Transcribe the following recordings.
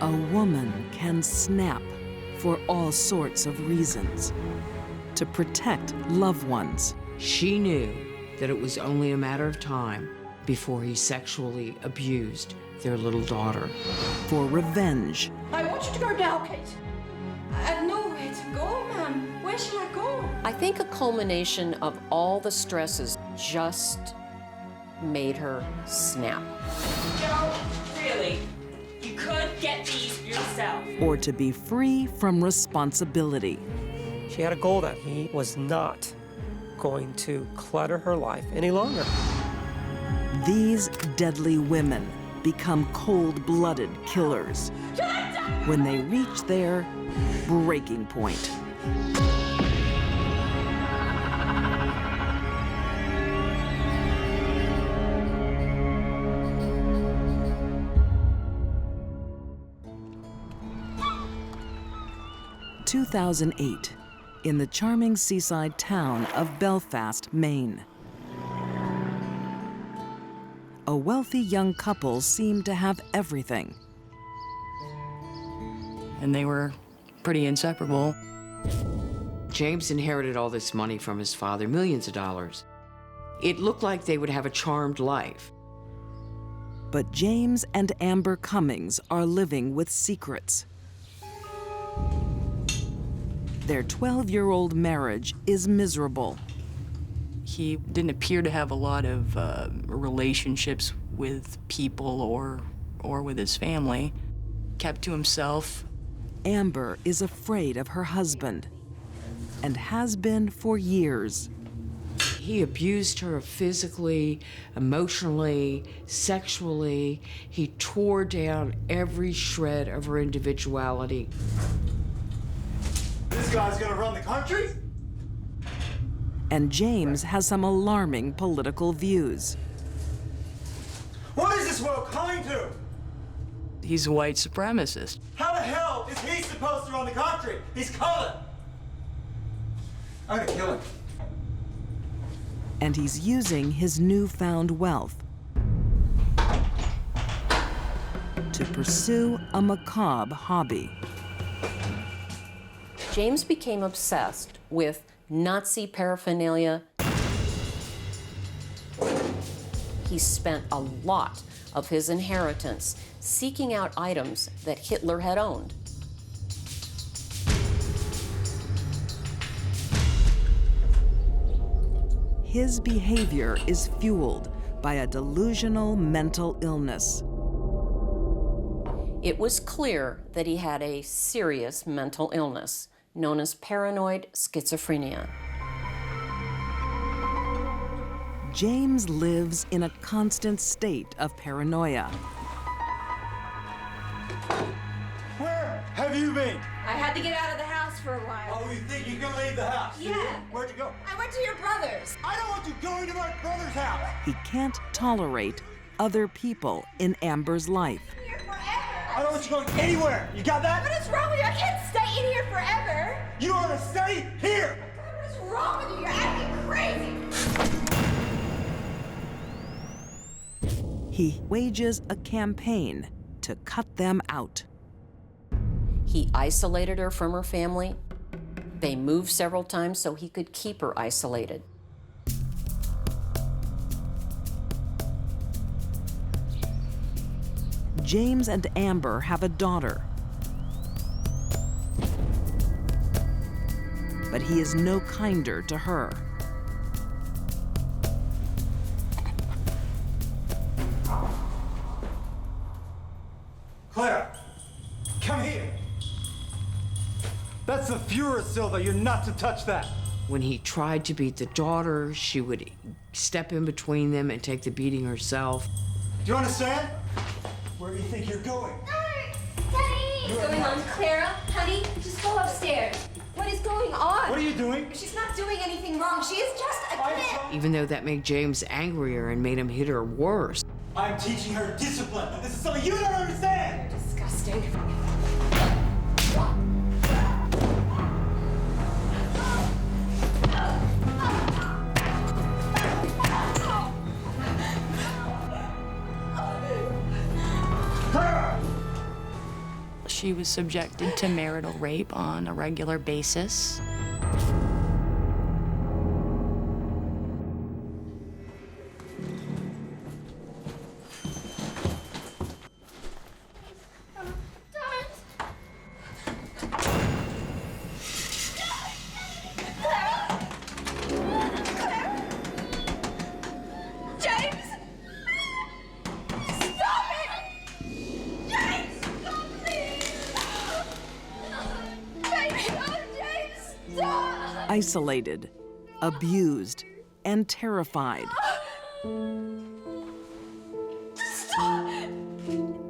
A woman can snap for all sorts of reasons. To protect loved ones. She knew that it was only a matter of time before he sexually abused their little daughter. For revenge. I want you to go now, Kate. I have nowhere to go, ma'am. Where shall I go? I think a culmination of all the stresses just made her snap. Joe, really? You could get these yourself. Or to be free from responsibility. She had a goal that he was not going to clutter her life any longer. These deadly women become cold-blooded killers when they reach their breaking point. In 2008, in the charming seaside town of Belfast, Maine. A wealthy young couple seemed to have everything. And they were pretty inseparable. James inherited all this money from his father, millions of dollars. It looked like they would have a charmed life. But James and Amber Cummings are living with secrets. Their 12-year-old marriage is miserable. He didn't appear to have a lot of relationships with people or with his family. Kept to himself. Amber is afraid of her husband and has been for years. He abused her physically, emotionally, sexually. He tore down every shred of her individuality. This guy's gonna run the country? And James has some alarming political views. What is this world coming to? He's a white supremacist. How the hell is he supposed to run the country? He's colored. I'm gonna kill him. And he's using his newfound wealth to pursue a macabre hobby. James became obsessed with Nazi paraphernalia. He spent a lot of his inheritance seeking out items that Hitler had owned. His behavior is fueled by a delusional mental illness. It was clear that he had a serious mental illness known as paranoid schizophrenia. James lives in a constant state of paranoia. Where have you been? I had to get out of the house for a while. Oh, you think you're gonna leave the house? Yeah. Where'd you go? I went to your brother's. I don't want you going to my brother's house. He can't tolerate other people in Amber's life. Here forever. I don't want you going anywhere. You got that? What is wrong with you? I can't stay in here forever. You want to stay here. What is wrong with you? You're acting crazy. He wages a campaign to cut them out. He isolated her from her family. They moved several times so he could keep her isolated. James and Amber have a daughter. But he is no kinder to her. Clara, come here. That's the Fuhrer, Silva. You're not to touch that. When he tried to beat the daughter, she would step in between them and take the beating herself. Do you understand? Where do you think you're going? What's going on, Clara? Honey, just go upstairs. What is going on? What are you doing? She's not doing anything wrong. She is just a kid. Even though that made James angrier and made him hit her worse. I'm teaching her discipline. This is something you don't understand. Disgusting. Clara! She was subjected to marital rape on a regular basis. Isolated, abused, and terrified.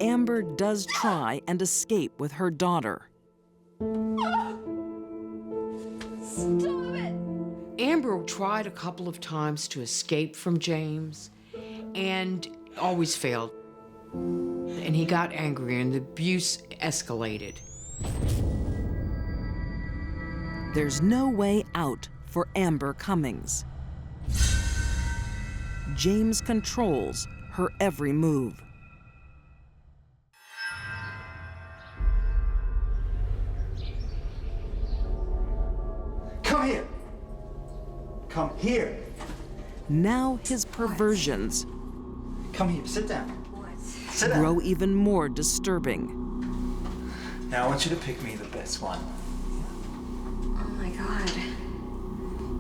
Amber does try and escape with her daughter. Amber tried a couple of times to escape from James and always failed. And he got angry and the abuse escalated. There's no way out for Amber Cummings. James controls her every move. Come here. Come here. Now his perversions Come here. Sit down. Sit down. grow even more disturbing. Now I want you to pick me the best one. Oh my God.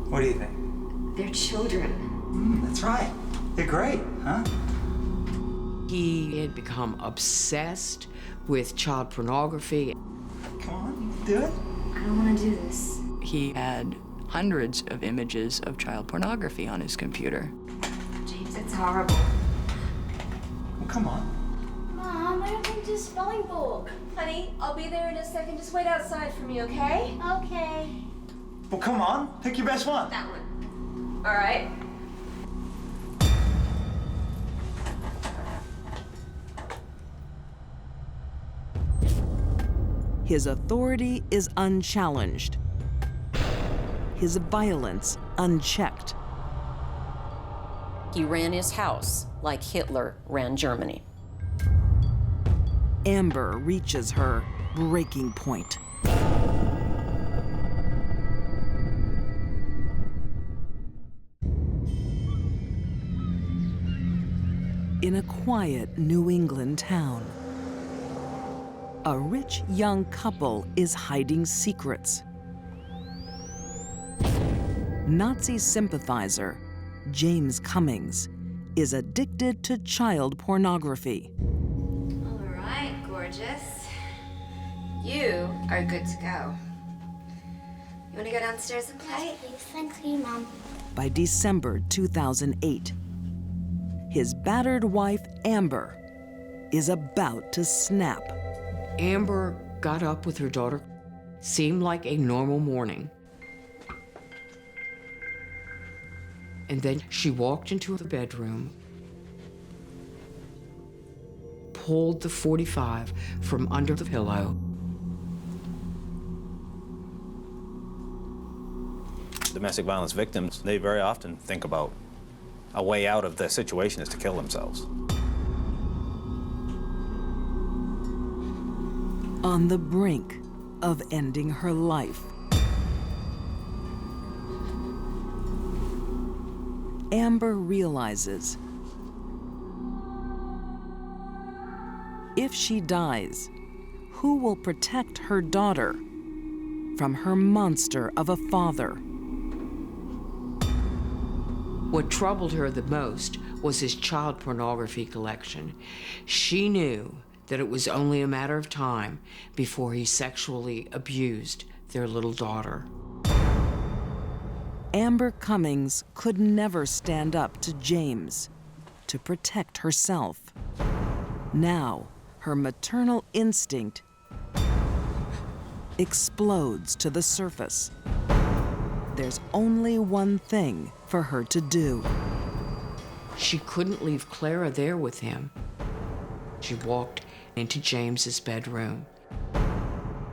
What do you think? They're children. That's right. They're great, huh? He had become obsessed with child pornography. Come on, you can do it. I don't want to do this. He had hundreds of images of child pornography on his computer. James, it's horrible. Well, come on. Mom, I don't want to do spelling book. Honey, I'll be there in a second. Just wait outside for me, okay? Okay. Well, come on. Pick your best one. That one. All right. His authority is unchallenged. His violence unchecked. He ran his house like Hitler ran Germany. Amber reaches her breaking point. In a quiet New England town, a rich young couple is hiding secrets. Nazi sympathizer James Cummings is addicted to child pornography. All right, gorgeous. You are good to go. You want to go downstairs and play? Please, thank you, Mom. By December 2008, his battered wife, Amber, is about to snap. Amber got up with her daughter. Seemed like a normal morning. And then she walked into the bedroom, pulled the .45 from under the pillow. Domestic violence victims, they very often think about a way out of the situation is to kill themselves. On the brink of ending her life, Amber realizes if she dies, who will protect her daughter from her monster of a father? What troubled her the most was his child pornography collection. She knew that it was only a matter of time before he sexually abused their little daughter. Amber Cummings could never stand up to James to protect herself. Now, her maternal instinct explodes to the surface. There's only one thing for her to do. She couldn't leave Clara there with him. She walked into James's bedroom.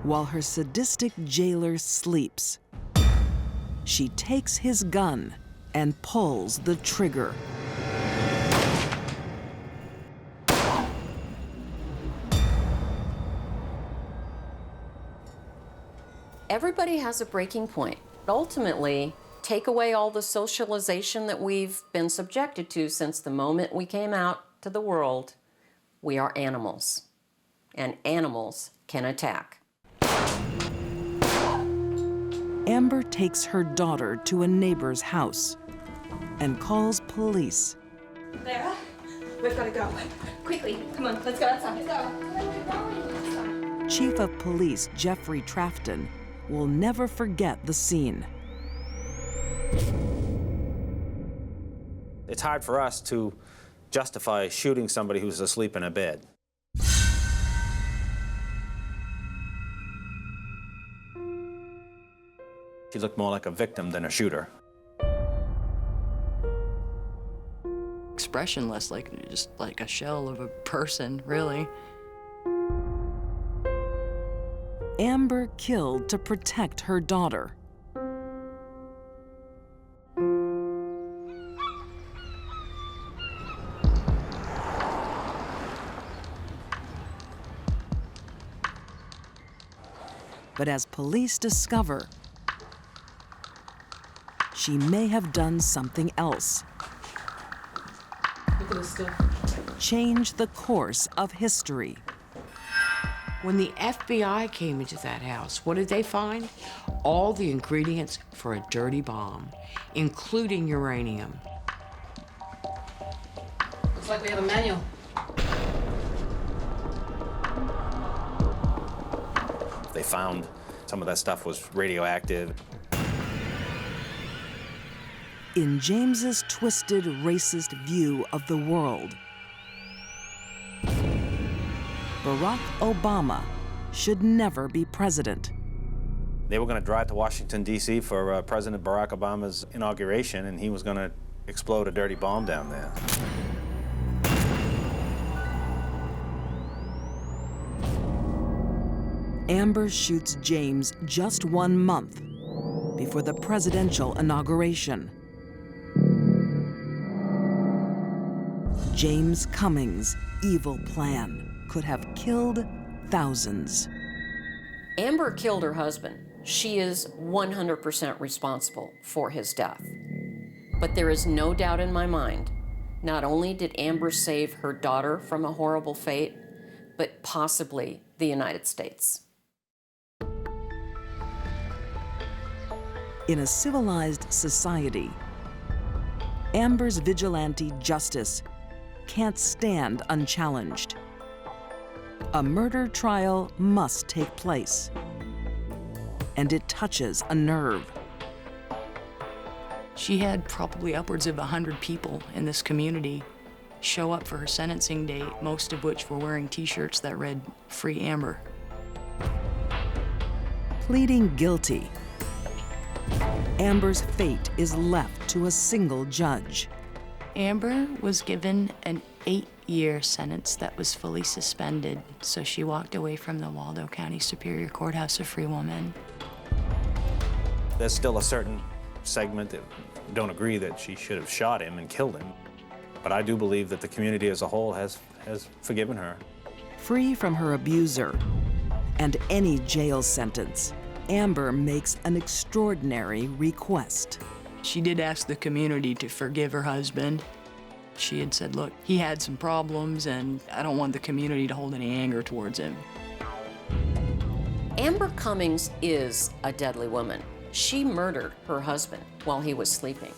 While her sadistic jailer sleeps, she takes his gun and pulls the trigger. Everybody has a breaking point. Ultimately, take away all the socialization that we've been subjected to since the moment we came out to the world. We are animals, and animals can attack. Amber takes her daughter to a neighbor's house and calls police. Clara, we've got to go. Quickly, come on, let's go outside. Let's go. Chief of Police Jeffrey Trafton will never forget the scene. It's hard for us to justify shooting somebody who's asleep in a bed. She looked more like a victim than a shooter. Expressionless, just like a shell of a person, really. Amber killed to protect her daughter. But as police discover, she may have done something else. Look at this stuff. Change the course of history. When the FBI came into that house, what did they find? All the ingredients for a dirty bomb, including uranium. Looks like we have a manual. They found some of that stuff was radioactive. In James's twisted, racist view of the world, Barack Obama should never be president. They were going to drive to Washington, D.C. for President Barack Obama's inauguration, and he was going to explode a dirty bomb down there. Amber shoots James just 1 month before the presidential inauguration. James Cummings' evil plan could have killed thousands. Amber killed her husband. She is 100% responsible for his death. But there is no doubt in my mind, not only did Amber save her daughter from a horrible fate, but possibly the United States. In a civilized society, Amber's vigilante justice can't stand unchallenged. A murder trial must take place, and it touches a nerve. She had probably upwards of 100 people in this community show up for her sentencing date, most of which were wearing T-shirts that read, "Free Amber." Pleading guilty, Amber's fate is left to a single judge. Amber was given an 8-year sentence that was fully suspended, so she walked away from the Waldo County Superior Courthouse a free woman. There's still a certain segment that don't agree that she should have shot him and killed him. But I do believe that the community as a whole has forgiven her. Free from her abuser and any jail sentence, Amber makes an extraordinary request. She did ask the community to forgive her husband. She had said, look, he had some problems, and I don't want the community to hold any anger towards him. Amber Cummings is a deadly woman. She murdered her husband while he was sleeping.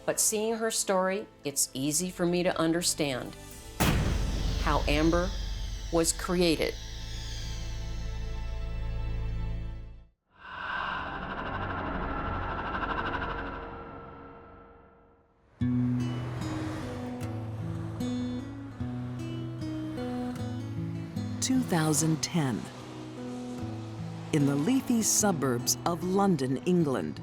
But seeing her story, it's easy for me to understand how Amber was created. (2010). In the leafy suburbs of London, England,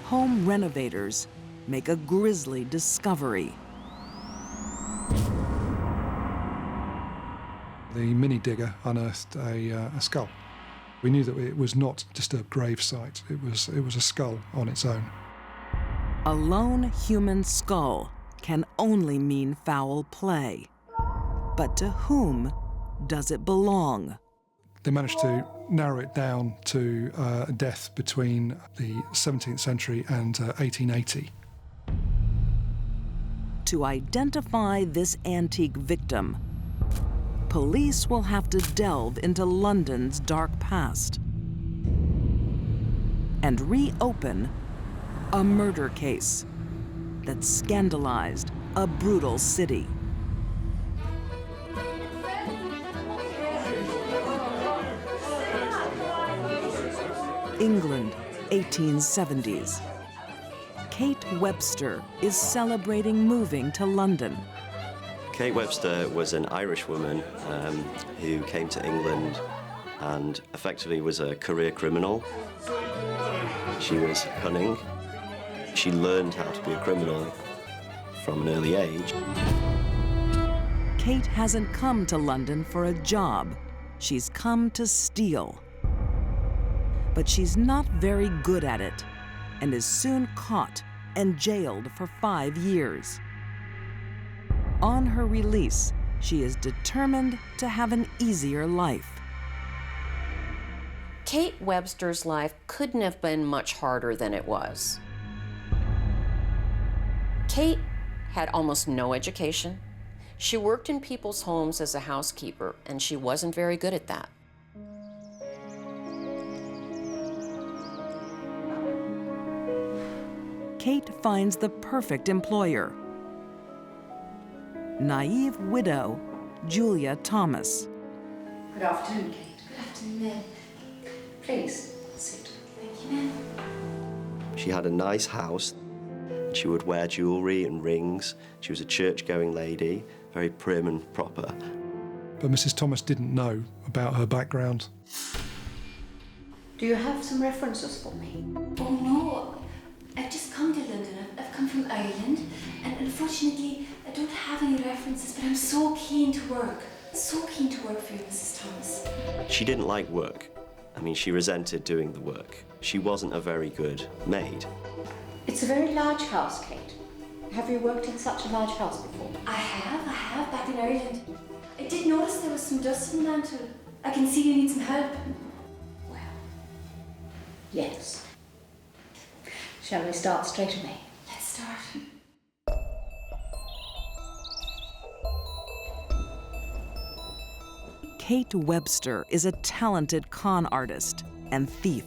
home renovators make a grisly discovery. The mini digger unearthed a skull. We knew that it was not just a grave site, it was a skull on its own. A lone human skull can only mean foul play. But to whom does it belong? They managed to narrow it down to a death between the 17th century and 1880. To identify this antique victim, police will have to delve into London's dark past and reopen a murder case that scandalized a brutal city. England, 1870s. Kate Webster is celebrating moving to London. Kate Webster was an Irish woman who came to England and effectively was a career criminal. She was cunning. She learned how to be a criminal from an early age. Kate hasn't come to London for a job. She's come to steal. But she's not very good at it and is soon caught and jailed for 5 years. On her release, she is determined to have an easier life. Kate Webster's life couldn't have been much harder than it was. Kate had almost no education. She worked in people's homes as a housekeeper, and she wasn't very good at that. Kate finds the perfect employer. Naive widow, Julia Thomas. Good afternoon, Kate. Good afternoon. Please, sit. Thank you, ma'am. She had a nice house. She would wear jewellery and rings. She was a church-going lady, very prim and proper. But Mrs. Thomas didn't know about her background. Do you have some references for me? Oh, no. I've just come to London. I've come from Ireland, and unfortunately, I don't have any references, but I'm so keen to work. So keen to work for you, Mrs. Thomas. She didn't like work. I mean, she resented doing the work. She wasn't a very good maid. It's a very large house, Kate. Have you worked in such a large house before? I have, back in Ireland. I did notice there was some dust in the mantle. I can see you need some help. Well, yes. Shall we start straight away? Let's start. Kate Webster is a talented con artist and thief,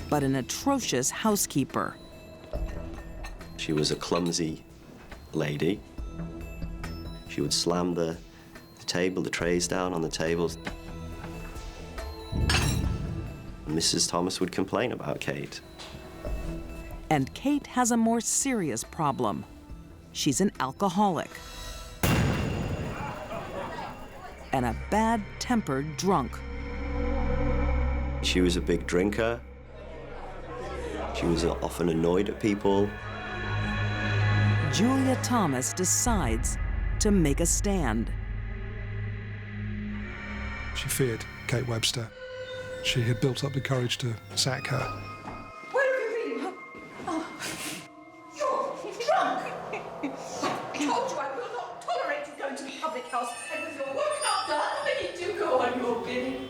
but an atrocious housekeeper. She was a clumsy lady. She would slam the table, the trays down on the tables. Mrs. Thomas would complain about Kate. And Kate has a more serious problem. She's an alcoholic and a bad-tempered drunk. She was a big drinker. She was often annoyed at people. Julia Thomas decides to make a stand. She feared Kate Webster. She had built up the courage to sack her. Where have you been? Oh, you're drunk. I told you I will not tolerate you going to the public house, and with your work not done, then you do go on your bidding.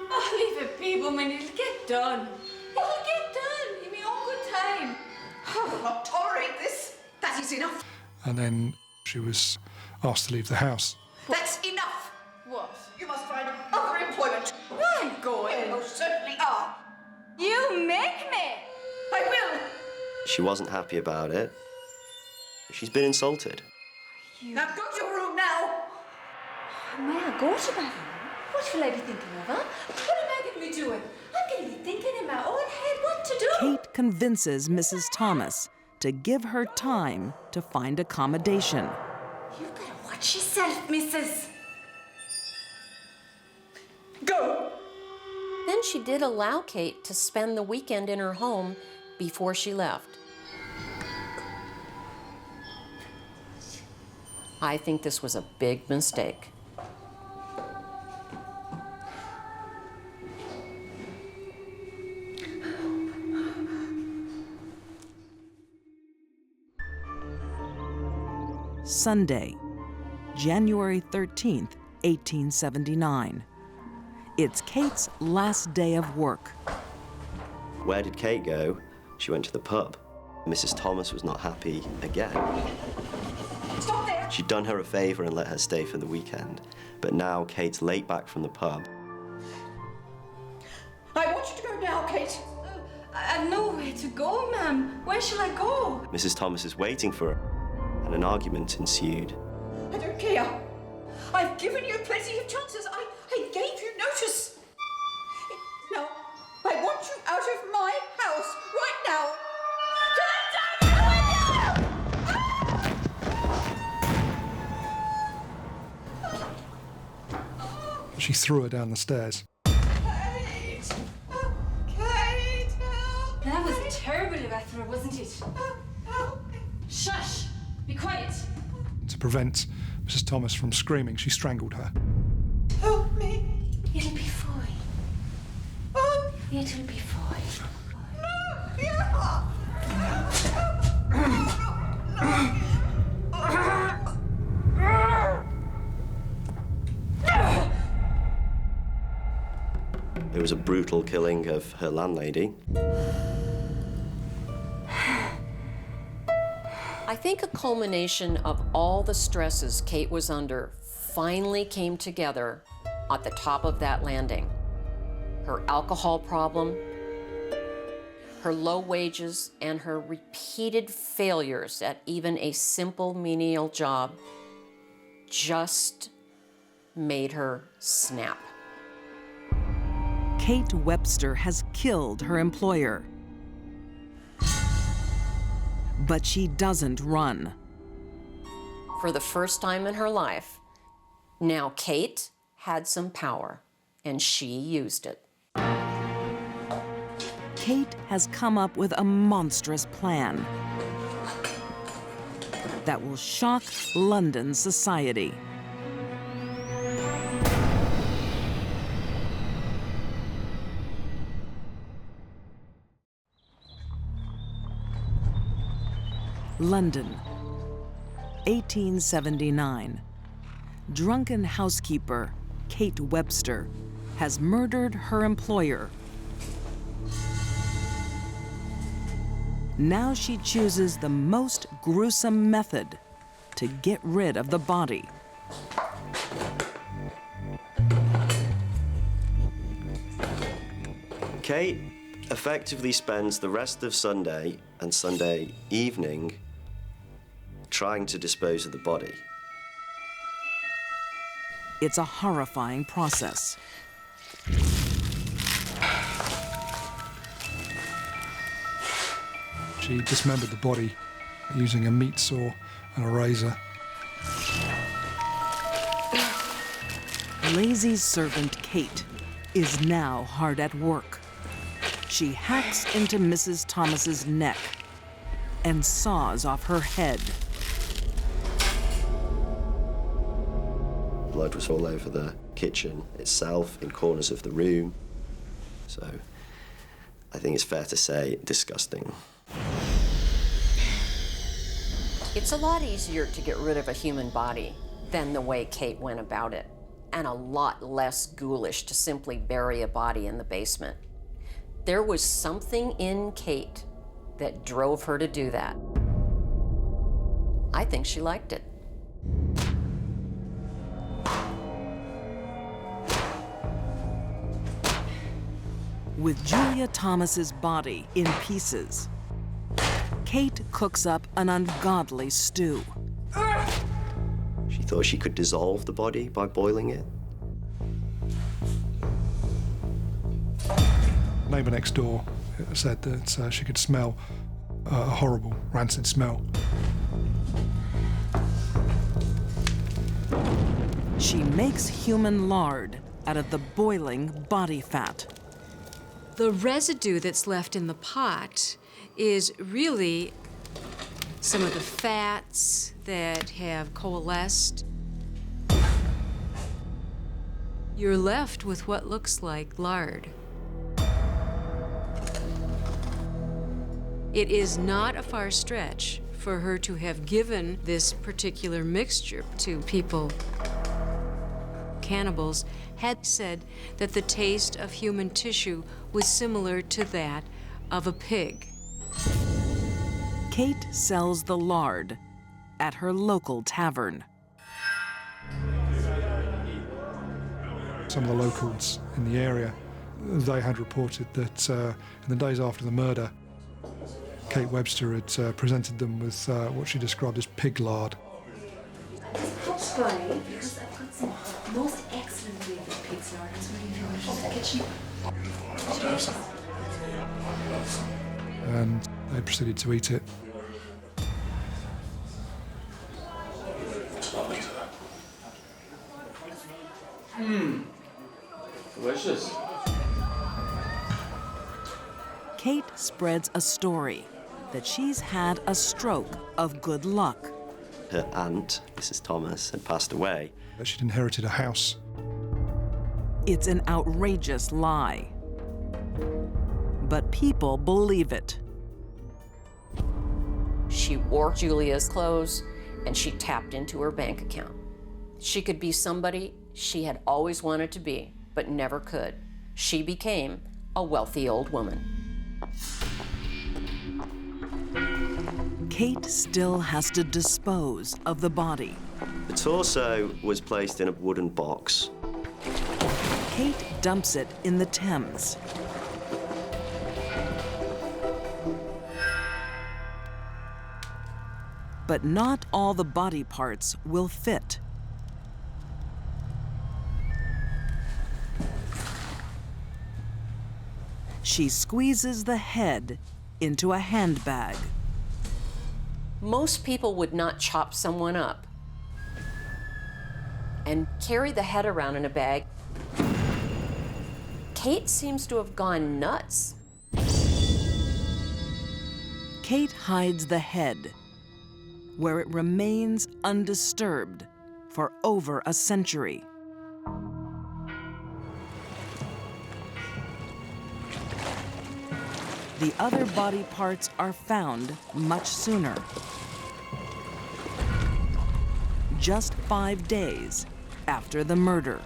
Oh, leave it be, woman. It'll get done. It'll get done in my own good time. I will not tolerate this. That is enough. And then she was asked to leave the house. That's enough. What? You must find other employment. I'm going. You most certainly are. You make me. I will. She wasn't happy about it. She's been insulted. Now go to your room now. May I go to my room? What will I be thinking of, huh? What am I going to be doing? I'm going to be thinking in my own head what to do. Kate convinces Mrs. Thomas to give her time to find accommodation. You better watch yourself, missus. Go. Then she did allow Kate to spend the weekend in her home before she left. I think this was a big mistake. Sunday, January 13th, 1879. It's Kate's last day of work. Where did Kate go? She went to the pub. Mrs. Thomas was not happy again. Stop there! She'd done her a favor and let her stay for the weekend. But now Kate's late back from the pub. I want you to go now, Kate. I've nowhere to go, ma'am. Where shall I go? Mrs. Thomas is waiting for her, and an argument ensued. I don't care. I've given you plenty of chances. I gave you notice. Now, I want you out of my house right now. She threw her down the stairs. Kate! Kate! That was a terrible throw, wasn't it? Help me! Shush! Be quiet! To prevent Mrs. Thomas from screaming, she strangled her. Help me! It'll be fine. It'll be fine. No! Yeah! It was a brutal killing of her landlady. I think a culmination of all the stresses Kate was under finally came together at the top of that landing. Her alcohol problem, her low wages, and her repeated failures at even a simple menial job just made her snap. Kate Webster has killed her employer. But she doesn't run. For the first time in her life, now Kate had some power, and she used it. Kate has come up with a monstrous plan that will shock London society. London, 1879. Drunken housekeeper Kate Webster has murdered her employer. Now she chooses the most gruesome method to get rid of the body. Kate effectively spends the rest of Sunday and Sunday evening trying to dispose of the body. It's a horrifying process. She dismembered the body using a meat saw and a razor. Lazy servant Kate is now hard at work. She hacks into Mrs. Thomas's neck and saws off her head. Blood was all over the kitchen itself, in corners of the room. So I think it's fair to say disgusting. It's a lot easier to get rid of a human body than the way Kate went about it, and a lot less ghoulish to simply bury a body in the basement. There was something in Kate that drove her to do that. I think she liked it. With Julia Thomas's body in pieces, Kate cooks up an ungodly stew. She thought she could dissolve the body by boiling it. Neighbour next door said that she could smell a horrible, rancid smell. She makes human lard out of the boiling body fat. The residue that's left in the pot is really some of the fats that have coalesced. You're left with what looks like lard. It is not a far stretch for her to have given this particular mixture to people cannibals had said that the taste of human tissue was similar to that of a pig. Kate sells the lard at her local tavern. Some of the locals in the area, they had reported that in the days after the murder, Kate Webster had presented them with what she described as pig lard. It's funny because I've got some most excellent flavored pig's lard. It's really delicious. The kitchen. And they proceeded to eat it. Delicious. Kate spreads a story that she's had a stroke of good luck. Her aunt, Mrs. Thomas, had passed away. She'd inherited a house. It's an outrageous lie. But people believe it. She wore Julia's clothes and she tapped into her bank account. She could be somebody she had always wanted to be, but never could. She became a wealthy old woman. Kate still has to dispose of the body. The torso was placed in a wooden box. Kate dumps it in the Thames. But not all the body parts will fit. She squeezes the head into a handbag. Most people would not chop someone up and carry the head around in a bag. Kate seems to have gone nuts. Kate hides the head, where it remains undisturbed for over a century. The other body parts are found much sooner. Just 5 days after the murder.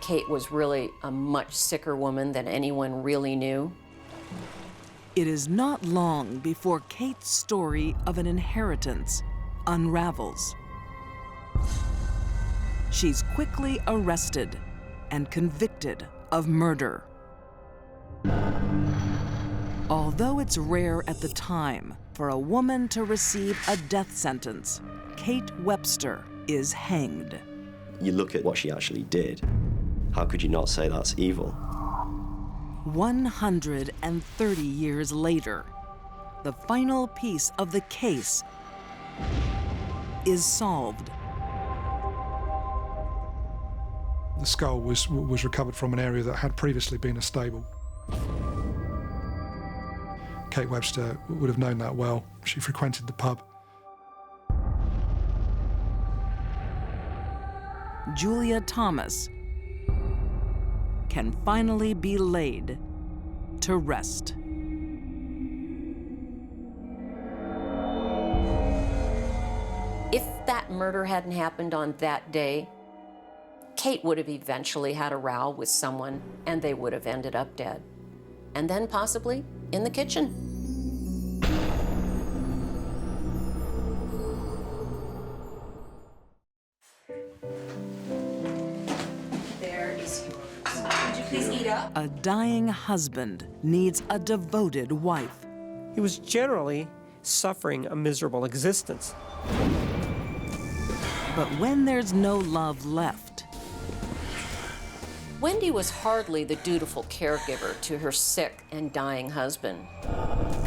Kate was really a much sicker woman than anyone really knew. It is not long before Kate's story of an inheritance unravels. She's quickly arrested and convicted of murder. Although it's rare at the time for a woman to receive a death sentence, Kate Webster is hanged. You look at what she actually did. How could you not say that's evil? 130 years later, the final piece of the case is solved. The skull was recovered from an area that had previously been a stable. Kate Webster would have known that well. She frequented the pub. Julia Thomas can finally be laid to rest. If that murder hadn't happened on that day, Kate would have eventually had a row with someone and they would have ended up dead. And then possibly in the kitchen. There is yours. Would you please eat up? A dying husband needs a devoted wife. He was generally suffering a miserable existence. But when there's no love left, Wendy was hardly the dutiful caregiver to her sick and dying husband.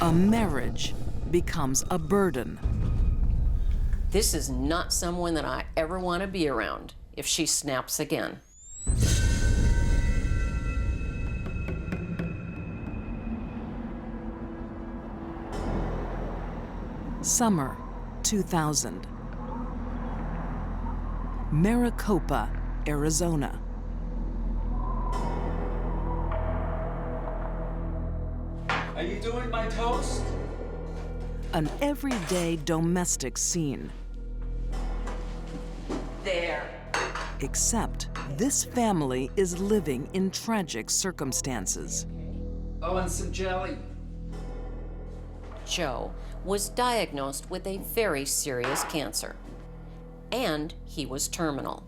a marriage becomes a burden. This is not someone that I ever want to be around if she snaps again. Summer 2000. Maricopa, Arizona. Are you doing my toast? An everyday domestic scene. There. Except this family is living in tragic circumstances. Oh, and some jelly. Joe was diagnosed with a very serious cancer, and he was terminal.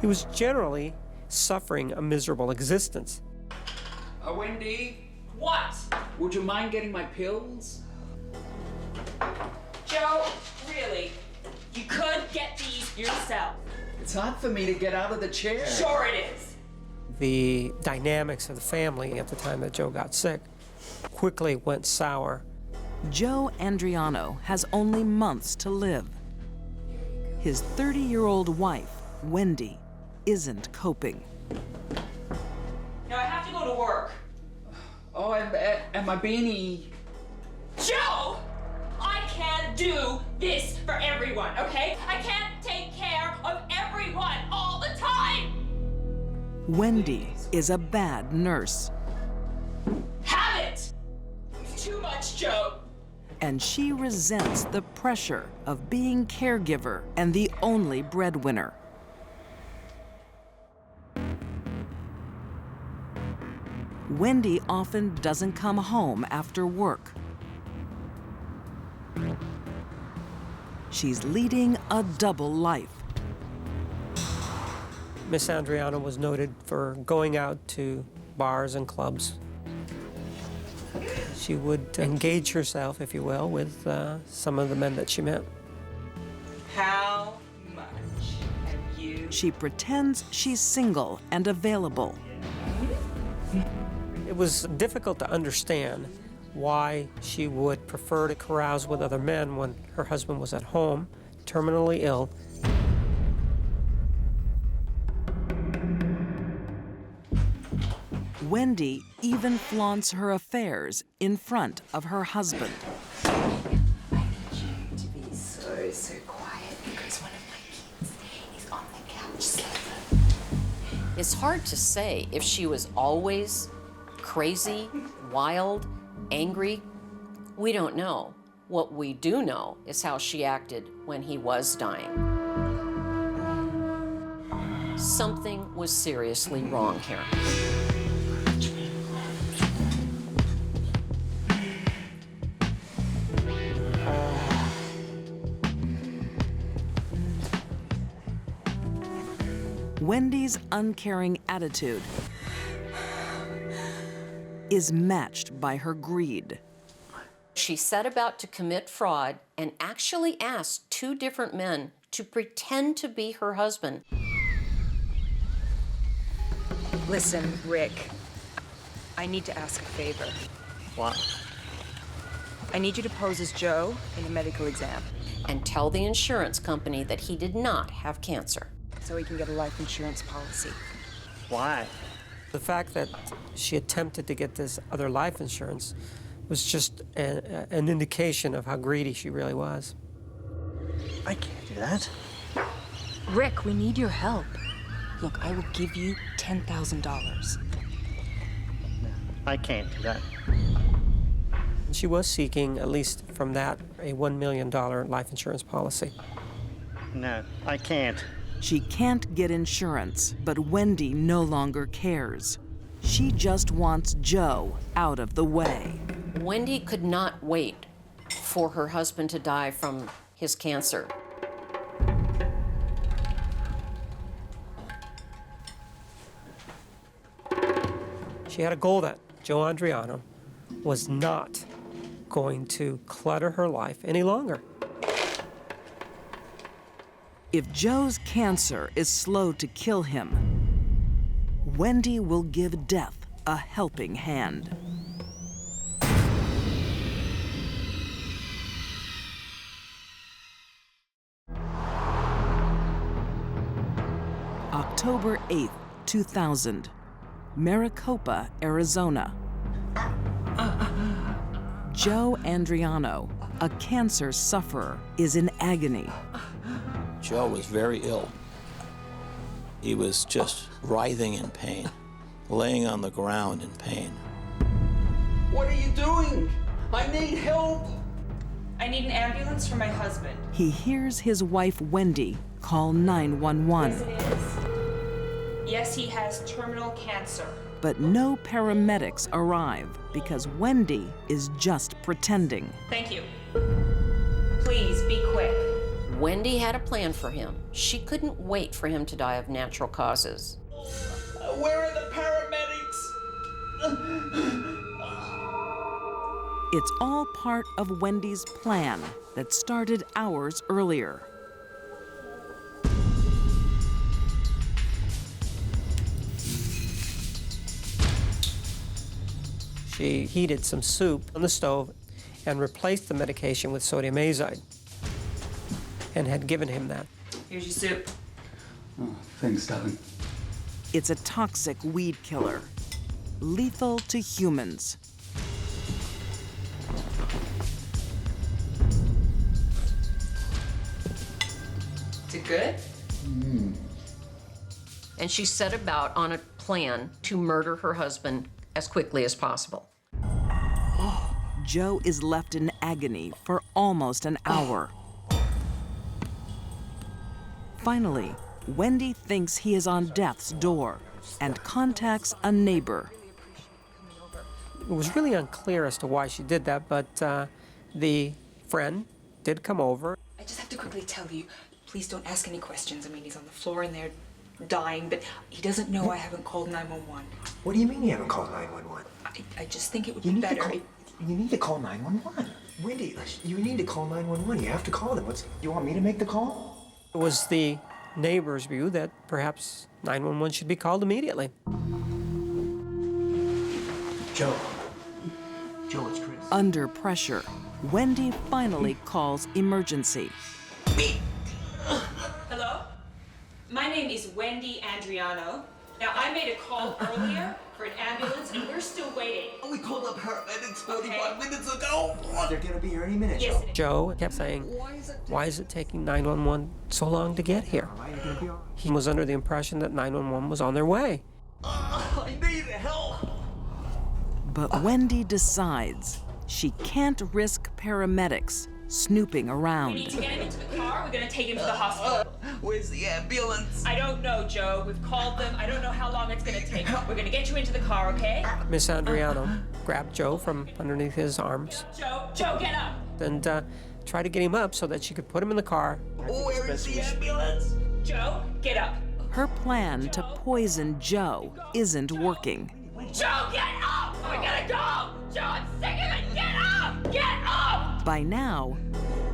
He was generally suffering a miserable existence. Wendy, What? would you mind getting my pills? Joe, really? You could get these yourself. It's hard for me to get out of the chair. Sure it is. The dynamics of the family at the time that Joe got sick quickly went sour. Joe Andriano has only months to live. His 30-year-old wife, Wendy, isn't coping. Now I have to go to work. Oh, and my beanie. Joe! I can't do this for everyone, okay? I can't take care of everyone all the time! Wendy is a bad nurse, Have it! Too much, Joe. and she resents the pressure of being caregiver and the only breadwinner. Wendy often doesn't come home after work. She's leading a double life. Miss Andriano was noted for going out to bars and clubs. She would engage herself, if you will, with some of the men that she met. How much have you... She pretends she's single and available. It was difficult to understand why she would prefer to carouse with other men when her husband was at home, terminally ill. Wendy even flaunts her affairs in front of her husband. I need you to be so quiet because one of my kids is on the couch sleeping. It's hard to say if she was always crazy, wild, angry. We don't know. What we do know is how she acted when he was dying. Something was seriously wrong here. Wendy's uncaring attitude is matched by her greed. She set about to commit fraud and actually asked 2 different men to pretend to be her husband. Listen, Rick, I need to ask a favor. What? I need you to pose as Joe in a medical exam. And tell the insurance company that he did not have cancer. So he can get a life insurance policy. Why? The fact that she attempted to get this other life insurance was just an indication of how greedy she really was. I can't do that. Rick, we need your help. Look, I will give you $10,000. No, I can't do that. She was seeking, at least from that, a $1 million life insurance policy. No, I can't. She can't get insurance, but Wendy no longer cares. She just wants Joe out of the way. Wendy could not wait for her husband to die from his cancer. She had a goal that Joe Andriano was not going to clutter her life any longer. If Joe's cancer is slow to kill him, Wendy will give death a helping hand. October 8th, 2000, Maricopa, Arizona. Joe Andriano, a cancer sufferer, is in agony. Joe was very ill. He was just writhing in pain, laying on the ground in pain. What are you doing? I need help. I need an ambulance for my husband. He hears his wife, Wendy, call 911. Yes, it is. Yes, he has terminal cancer. But no paramedics arrive because Wendy is just pretending. Thank you. Please, be quick. Wendy had a plan for him. She couldn't wait for him to die of natural causes. Where are the paramedics? It's all part of Wendy's plan that started hours earlier. She heated some soup on the stove and replaced the medication with sodium azide and had given him that. Here's your soup. Oh, thanks, darling. It's a toxic weed killer, lethal to humans. Is it good? And she set about on a plan to murder her husband as quickly as possible. Joe is left in agony for almost an hour. Finally, Wendy thinks he is on death's door and contacts a neighbor. It was really unclear as to why she did that, but the friend did come over. I just have to quickly tell you, please don't ask any questions. I mean, he's on the floor and they're dying, but he doesn't know I haven't called 911. What do you mean you haven't called 911? I just think it would be better. You need to call 911. Wendy, you need to call 911. You have to call them. You want me to make the call? It was the neighbor's view that perhaps 911 should be called immediately. Joe, it's Chris. Under pressure, Wendy finally calls emergency. Hello? My name is Wendy Andriano. Now, I made a call earlier for an ambulance, and we're still waiting. We called up paramedics 45 minutes ago. They're gonna be here any minute, Yes, Joe kept saying, why is it taking 911 so long to get here? He was under the impression that 911 was on their way. I need help. But Wendy decides she can't risk paramedics snooping around. We need to get him into the car. We're gonna take him to the hospital. Where's the ambulance? I don't know, Joe. We've called them. I don't know how long it's gonna take. We're gonna get you into the car, okay? Miss Andriano grabbed Joe from underneath his arms Joe, get up. and tried to get him up so that she could put him in the car. Where is the ambulance? Joe, get up. Her plan to poison Joe isn't working. Joe, get up! We gotta go! Joe, I'm sick of it! Get up! Get up! By now,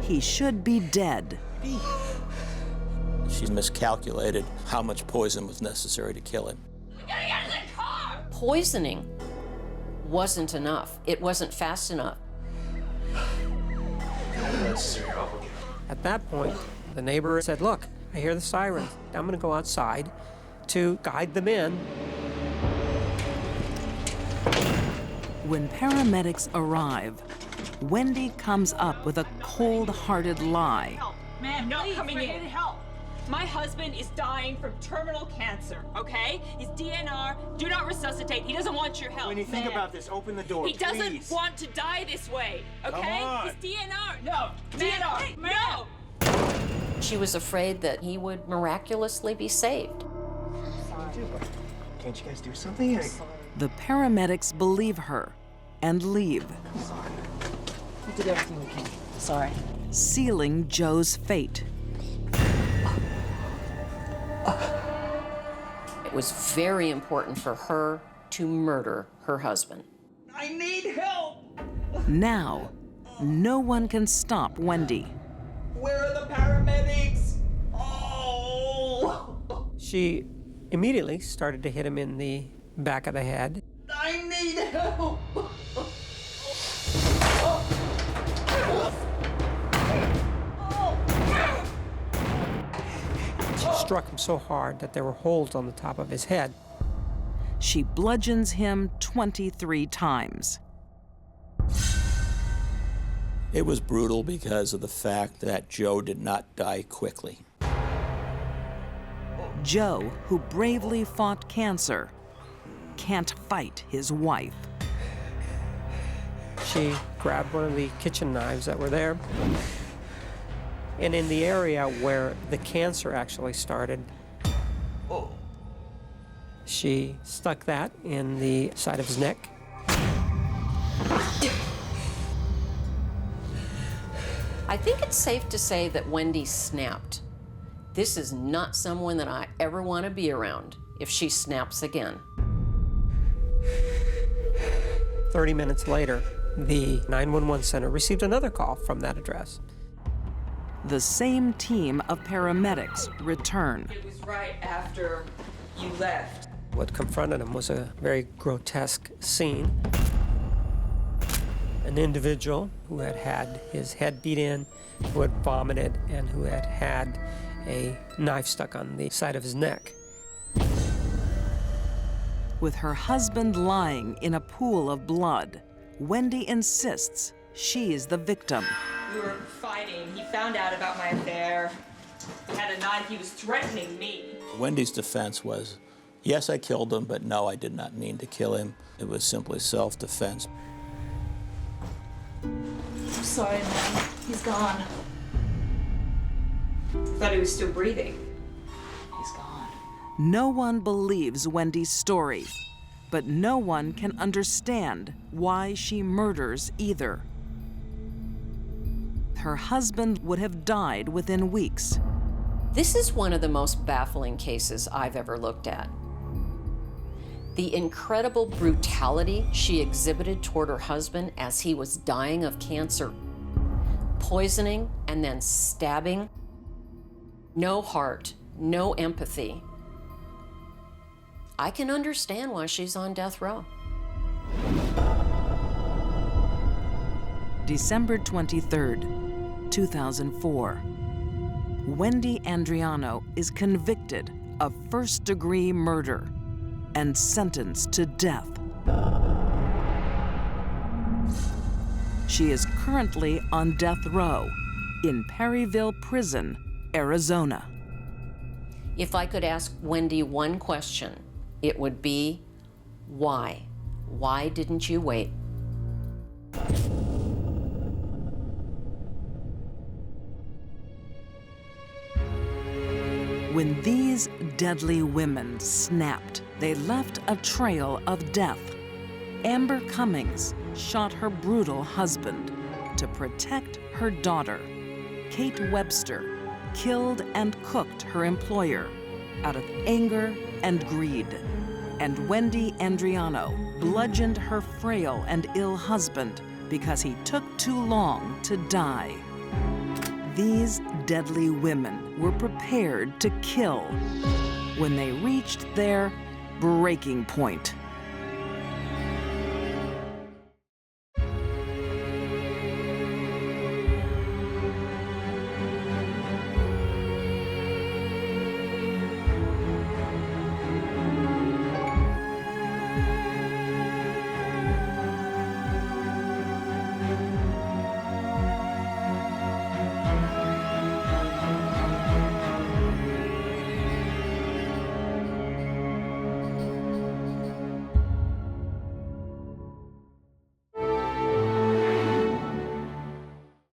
he should be dead. She miscalculated how much poison was necessary to kill him. We gotta get in the car! Poisoning wasn't enough. It wasn't fast enough. At that point, the neighbor said, look, I hear the sirens. I'm gonna go outside to guide them in. When paramedics arrive, Wendy comes up with a cold-hearted lie. Ma'am, not coming in. Help. My husband is dying from terminal cancer, okay? His DNR, do not resuscitate. He doesn't want your help. When you think about this, open the door, He doesn't please. want to die this way, okay? Come on. His DNR, no. DNR, no. She was afraid that he would miraculously be saved. Can't you guys do something? The paramedics believe her and leave. We did everything we can. Sorry. Sealing Joe's fate. It was very important for her to murder her husband. I need help! Now, no one can stop Wendy. Where are the paramedics? Oh! She immediately started to hit him in the back of the head. I need help! She struck him so hard that there were holes on the top of his head. She bludgeons him 23 times. It was brutal because of the fact that Joe did not die quickly. Joe, who bravely fought cancer, can't fight his wife. she grabbed one of the kitchen knives that were there, and in the area where the cancer actually started, she stuck that in the side of his neck. I think it's safe to say that Wendy snapped. This is not someone that I ever want to be around if she snaps again. 30 minutes later, the 911 center received another call from that address. The same team of paramedics return. It was right after you left. What confronted him was a very grotesque scene. An individual who had had his head beat in, who had vomited, and who had had a knife stuck on the side of his neck. With her husband lying in a pool of blood, Wendy insists she's the victim. We were fighting. He found out about my affair. He had a knife. He was threatening me. Wendy's defense was, yes, I killed him, but no, I did not mean to kill him. It was simply self-defense. I'm sorry, man. He's gone. Thought he was still breathing. He's gone. No one believes Wendy's story, but no one can understand why she murders either. Her husband would have died within weeks. This is one of the most baffling cases I've ever looked at. The incredible brutality she exhibited toward her husband as he was dying of cancer, poisoning and then stabbing. No heart, no empathy. I can understand why she's on death row. December 23rd, 2004. Wendy Andriano is convicted of first-degree murder and sentenced to death. She is currently on death row in Perryville Prison, Arizona. If I could ask Wendy one question, it would be, why? Why didn't you wait? When these deadly women snapped, they left a trail of death. Amber Cummings shot her brutal husband to protect her daughter. Kate Webster killed and cooked her employer out of anger and greed. And Wendy Andriano bludgeoned her frail and ill husband because he took too long to die. These deadly women were prepared to kill when they reached their breaking point.